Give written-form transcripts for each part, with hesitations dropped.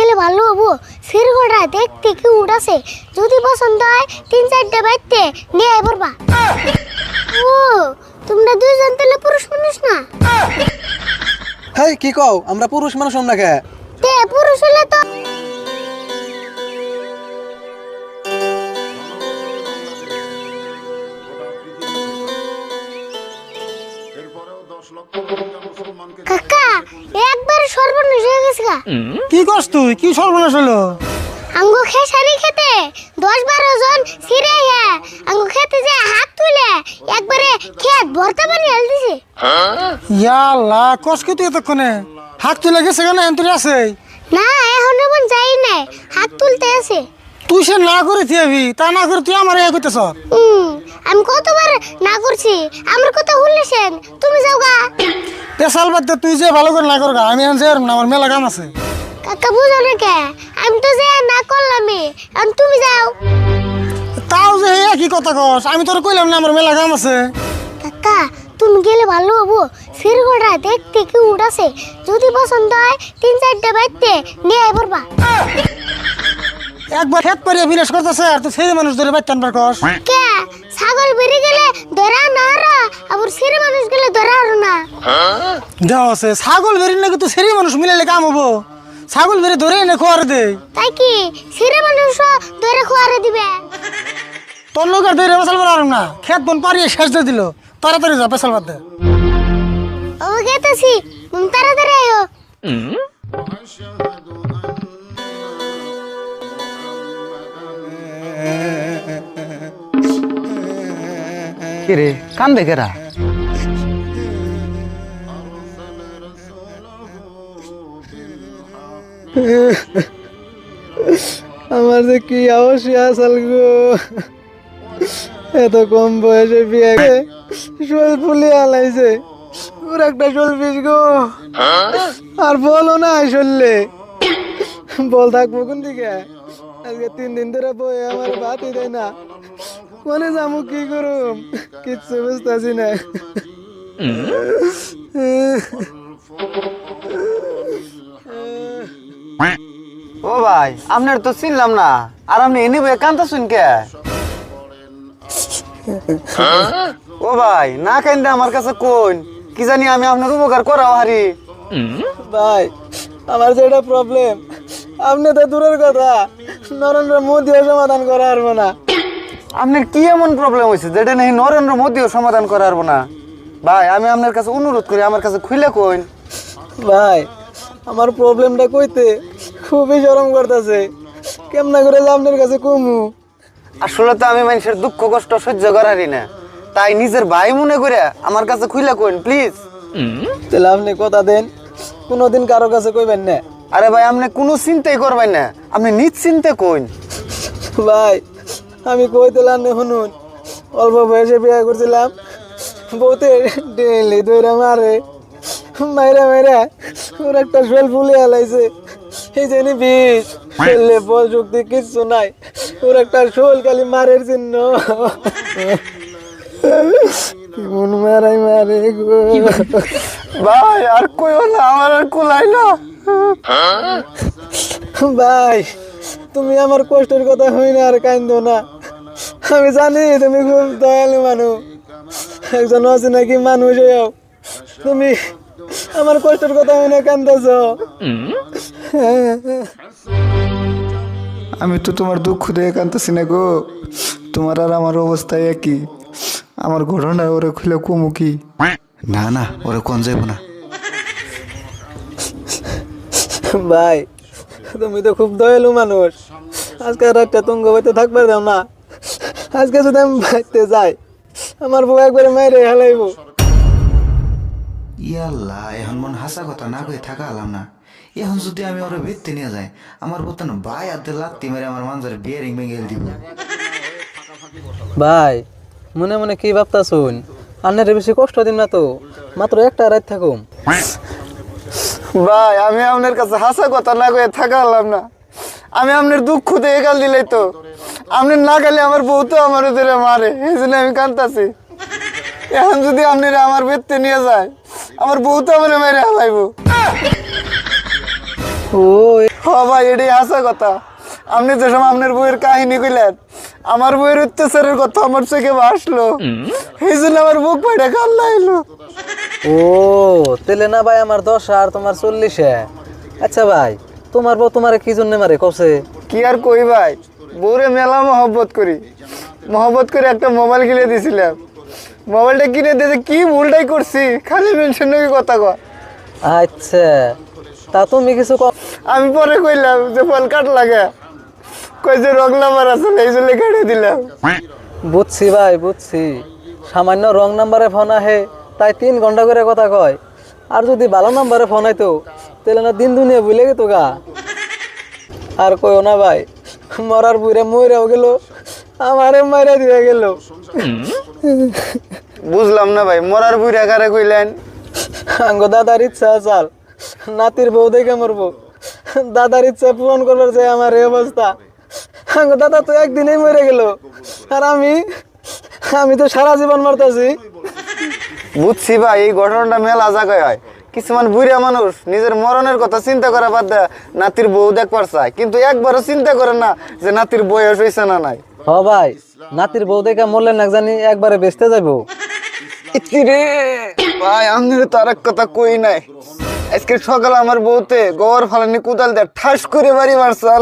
গেলে ভালো হবো। সিরগড়া দেখতে কি উড়াছে, যদি পছন্দ হয় 3-4টা বাইতে নিয়ে আই পড়বা। ও তোমরা দুইজন তাহলে পুরুষ মানুষ না? হেই কি কও, আমরা পুরুষ মানুষ না কে? তে পুরুষ হলে তো কাকা একবার সর্বনাশ হয়ে গেছে গা। কি করছ তুই? কি সর্বনাশ হলো? আঙ্গু খেসারি খেতে 10-12 জন ছিড়ে আঙ্গু খেতে যে হাত তুলে একবারে খেত ভর্তা পানি হেল দিছে। ইয়া আল্লাহ, কষ্ট তুই এতক্ষণে হাত তুলে গেছে কেন? এন্তরি আছে না এখন মন যাই নাই, হাত তুলতে আছে। তুই সে না করে থিয়াবি, তা না করে তুই আমার ইয়া করতেছ। আমি কতবার না করছি, আমার কথা শুনলেছেন, তুমি যাও গা। পেশাল বাদ দে, তুই যে ভালো করে না কর গা, আমি এখন যাই না, আমার মেলা কাম আছে। কাকা বুঝো না কে, আমি তো যে না করলামই, এখন তুমি যাও। তাও যে একই কথা কস, আমি তোর কইলাম না আমার মেলা কাম আছে। কাকা তুমি গেলে ভালো হবো। সিরগড়া দেখতে কি উড়াছে, যদি পছন্দ হয় 3-4টা বাইতে নিয়ে আই পড়বা। একবার খেত পারিয়ে বিনাশ করতেছে আর তুই সেই মানুষ ধরে বাইতে আনবার কস। কে ছাগল বেরিয়ে গেলে ধরা না হারা, আবার সিরে মানুষ গেলে ধরা হারো না। দেওয়া আছে ছাগল বেরি নাকি তুই সেই মানুষ মিলাইলে কাম হবো? ছাগল বেরি ধরে এনে খোয়ার দে। তাই কি সিরে মানুষ ধরে খোয়ারে দিবে? তোর লোক আর ধরে পেশাল বার না, খেত বন পারিয়ে শেষ দিয়ে দিল। তাড়াতাড়ি যা, পেশাল বাদ দে। ও গেতেছি, তুমি তাড়াতাড়ি আয়ো। কিরে কান্দে কেরা? আমার যে কি অবশ্যই আসাল গো, এত কম বয়সে বিয়ে শোল ফুলে আলাইছে। ওর একটা শোল পিস গো, আর বলো না শোললে বল থাকবো কোন দিকে? আজকে 3 দিন ধরে বই আমার ভাতই দেয় না। কোনে যাবো, কি করুম, কিচ্ছু বুঝতেছি না। ও ভাই, আপনার তো চিনলাম না, আর আপনি এনে বয়ে কান্দা শুন কে? ও ভাই না কান্দে আমার কাছে কোন, কি জানি আমি আপনার উপকার করাও হারি। ভাই আমার যেটা প্রবলেম, আপনি তো দূরের কথা নরেন্দ্র মোদীও সমাধান করা পারবো না। আপনার কি এমন প্রবলেম হয়েছে যেটা নাকি নরেন্দ্র মোদীও সমাধান করা পারবো না? ভাই আমি আপনার কাছে অনুরোধ করি, আমার কাছে খুলে কইন। ভাই আমার প্রবলেমটা কইতে খুবই শরম করতেছে, কেমনা করে যে আপনার কাছে কমু। আসলে তো আমি মানুষের দুঃখ কষ্ট সহ্য করারই না, তাই নিজের ভাই মনে করে আমার কাছে খুলে কইন প্লিজ। তাহলে আপনি কথা দেন কোনোদিন কারো কাছে কইবেন না। আরে ভাই আপনি কোনো চিন্তাই করবেন না, আপনি নিশ্চিন্তে কইন। ভাই আমি কইতেলাম না, শুনুন, অল্প বয়সে বিয়ে করছিলাম, বউতে ডেলি দইরা মারে, মাইরা মাইরা ওর একটা শোল ফুলে আলাইছে। এই জানি বিষ ফেললে বল শক্তি কিচ্ছু নাই, ওর একটা শোল খালি মারের চিহ্ন। মন মারাই মারে গো। ভাই আর কইও না, আমার আর কুলাই না। ভাই তুমি আমার কষ্টের কথা হই না আর কান্দো না। আমি জানি তুমি খুব দয়ালু মানুষ, একজন অচিনাকি মানুষ হয়েও তুমি আমার কষ্টের কথা হই না কান্দাছ। আমি তো তোমার দুঃখ দিয়ে কাঁদতেছি না গো, তোমার আর আমার অবস্থা একই। আমার ঘটনা ওরে খুলে কমু কি? না না, ওরে কোন যাইব না। ভাই তুমি তো খুব দয়ালু মানুষ, আজকে রাতটা তুঙ্গ বাইতে থাকবার দাও না। আজকে যদি আমি বাইতে যাই, আমার বউ একবারে মাইরে হেলাইব। ইয়াল্লাহ, এখন মন হাসা কথা না কই থাকা হলাম না। এখন যদি আমি ওরে ভিত্তি নিয়ে যাই, আমার বোতানো ভাই হাতে লাত্তি মেরে আমার মানজারে বিয়ারিং ভেঙে দিব। ভাই মনে মনে কি ভাবতা শুন, আন্নারে বেশি কষ্ট দিন না তো, মাত্র একটা রাত থাকুম। ভাই আমি আপনার কাছে হাসা কথা না কয়ে থাকা হলাম না, আমি আপনার দুঃখ দিয়ে গাল দিলাই তো, আপনি না গেলে আমার বউ তো আমার ধরে মারে, এই জন্য আমি কাঁদতাছি। এখন যদি আপনারা আমার বেদতে নিয়ে যায়, আমার বউ তো আমার মেরে হালাইব। ও ভাই এটাই হাসা কথা। আপনি যে সময় আপনার বইয়ের কাহিনী কইলেন, আমার বইয়ের অত্যাচারের কথা আমার চোখে ভাসলো, এই জন্য আমার বুক পাইটা কান্না এলো। ও তেলে না ভাই আমার 10 আর তোমার 40। আচ্ছা ভাই, তোমার বউ তোমারে কি জন্য মারে কসে? কি আর কই ভাই, বউরে মেলা মহব্বত করে একটা মোবাইল কিনে দিয়েছিলাম। মোবাইলটা কিনে দিতে কি ভুলটাই করছি, খালি মেনশন নাকি কথা কয়। আচ্ছা, তা তুমি কিছু আমি পরে কইলাম যে ফল কাট লাগে, কই যে রং নাম্বার আছে এই জন্য কেটে দিলাম। বুঝছি ভাই বুঝছি, সামান্য রং নাম্বারে ফোন আহে তাই 3 ঘন্টা করে কথা কয়, আর যদি ভালো নাম্বারে ফোন আইতো তাহলে না দিন দুনিয়া ভুলে গেতো গা। আর কইও না ভাই, মরার বুড়ে মরেও গেল, আমারে মাইরা দিয়ে গেল। বুঝলাম না ভাই, মরার বুড়া কারে কইলেন? আঙ্গ দাদার ইচ্ছা চাল, নাতির বউ দেখে মরবো, দাদার ইচ্ছা পূরণ করবার চাই আমার এই অবস্থা। আঙ্গ দাদা তো একদিনেই মরে গেল, আর আমি তো সারা জীবন মরতেছি। বুঝছি ভাই, এই ঘটনাটা মেলা জায়গায় হয়। কিছুমান বুড়া মানুষ নিজের মরণের কথা চিন্তা করা বাদ দেয় নাতির বউ দেখবার চায়, কিন্তু একবারও চিন্তা করে না যে নাতির বয়স হয়েছে না নাই। হ ভাই, নাতির বউ দেখে মরলে না জানি একবারে বেচতে যাবো। রে ভাই, আমি তো আর এক কথা কই নাই। আজকে সকালে আমার বউতে গোবর ফালানি কোদাল দেয় ঠাস করে বাড়ি মারছাল,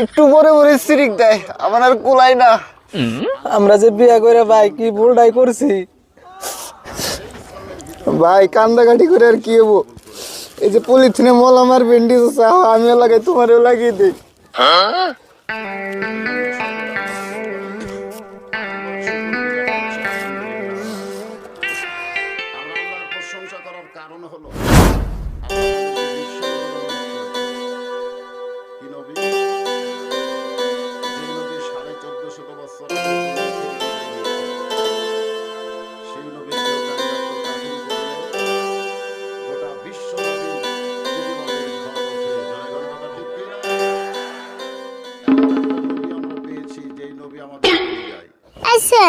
একটু বড় বড় সিরিক দেয়, আমার আর কুলাই না। আমরা যে বিয়া করে ভাই কি ভুলটাই করছি। ভাই কান্দাকাটি করে আর কি হবো, এই যে পলিথিনে মলম আর ব্যান্ডেজ আছে, আমিও লাগাই তোমারও লাগিয়ে দিই। প্রশংসা করার কারণ হলো কি নবী, যে নবী 1450 বছর সেই নবী গোটা বিশ্ব নবী আমরা পেয়েছি, যেই নবী আমাদের যায়। আচ্ছা,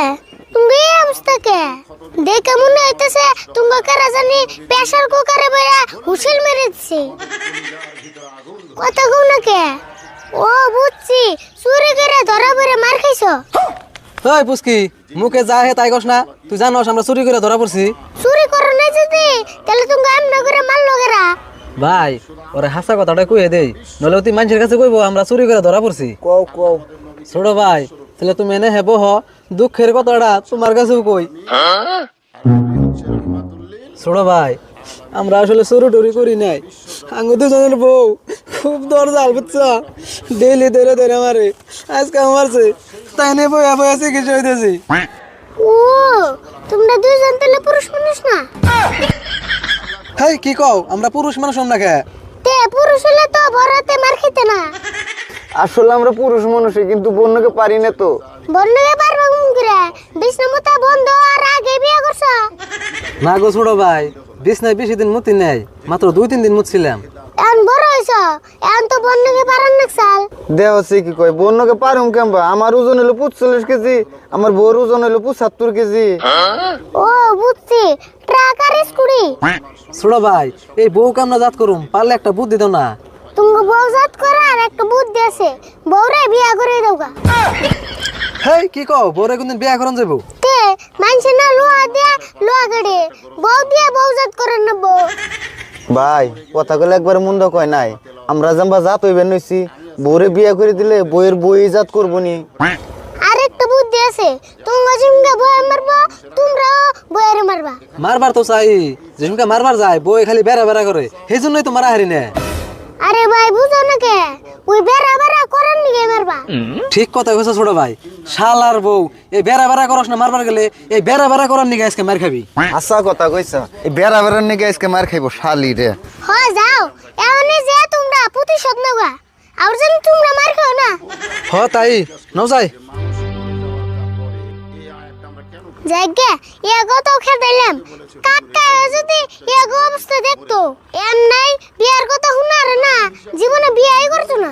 তুমি এই অবস্থা কে? দেখে মনে হইতেছে তুমি কারা জানি প্রেসার কুকারে বেড়া হুইসেল মেরে দিছে। কথা কও না কে? ও বুঝছি, চুরি করে ধরা পড়ে মার খাইছো। ওই পুস্কি, মুখে যা হে তাই কস না। তুই জানোস আমরা চুরি করে ধরা পড়ছি। চুরি করো না যদি, তাহলে তুমি এমন করে মারলো কেরা? ভাই ওরে হাসা কথাটা কইয়ে দেই, নলে তুই মানুষের কাছে কইবো আমরা চুরি করে ধরা পড়ছি। কও কও। ছোট ভাই, তাহলে তুমি এনে হেবো হ, দুঃখের কথাটা তোমার কাছেও কই। ছোট ভাই, আমরা আসলে চুরি টুরি করি নাই, আঙ্গু দুজনের বউ খুব দরজাল বুঝছো, ডেইলি ধরে ধরে মারে, আজকে মারছে, তাই নিয়ে বইয়া বইয়া চিকিৎসা হইতেছি। ও, তোমরা দুইজন তাহলে পুরুষ মানুষ না? হেই কি কও, আমরা পুরুষ মানুষ না কে? তে পুরুষ হলে তো বড়তে মার খেতে না। আসলে আমরা পুরুষ মানুষই, কিন্তু বন্যকে পারি না তো। বন্যকে পারবা কোন করে? বিষ্ণুমতা বন্ধ আর আগে বিয়ে করছো? না গো ছোট ভাই, বিছনায় বেশি দিন মুতি নাই, মাত্র 2-3 দিন মুতছিলাম। এখন বড় হইছো, এখন তো বন্যকে পারান না সাল। দেহ হচ্ছে কি কয়, বন্যকে পারুম কেমবা? আমার ওজন হলো 45 কেজি, আমার বউর ওজন হলো 75 কেজি। ও বুঝছি, ট্রাক আর স্কুটি। ছোট ভাই, এই বউ কামনা জাত করুম, পারলে একটা বুদ্ধি দাও না। তুমি বউ জাত করার একটা বুদ্ধি আছে, বউরে বিয়া করে দাওগা। হেই কি কও, বউরে কোনদিন বিয়া করন যাবো? তে মানুষে না লোহা দিয়া লোহা গাড়ে, বউ দিয়া বউ জাত করেন না বউ। ভাই কথা কইলে একবার মন্দ কয় নাই, আমরা জাম্বা জাত হইবেন নইছি, বউরে বিয়া করে দিলে বইয়ের বই জাত করবো নি। আরেকটা বুদ্ধি আছে, তোমরা জিমগা বয়ে মারবা, তোমরা বয়েরে মারবা। মারবার তো চাই, যেসমকে মারবার যায় বই খালি বেড়া বেড়া করে, সেই জন্যই তো মারা হারি না। আরে ভাই বুঝো না কে, ওই বেড়া বেড়া করেন নিগে মারবা। ঠিক কথা কইছো ছোট ভাই, শালার বউ এই বেড়া বেড়া করস না, মারবার গেলে এই বেড়া বেড়া করার নিগে আজকে মার খাবি। আচ্ছা কথা কইছা, এই বেড়া বেড়ার নিগে আজকে মার খাইবো শালি রে। হয় যাও, এমনি যে তোমরা প্রতিশোধ নেওয়া, আর যেন তোমরা মার খাও না। হ তাই নাও যাই। জায়গা এগো তো খেদাইলাম, কাকা যদি এগো অবস্থা দেখতো, এম নাই বিয়ার কথা শুনার না, জীবনে বিয়াই করতো না।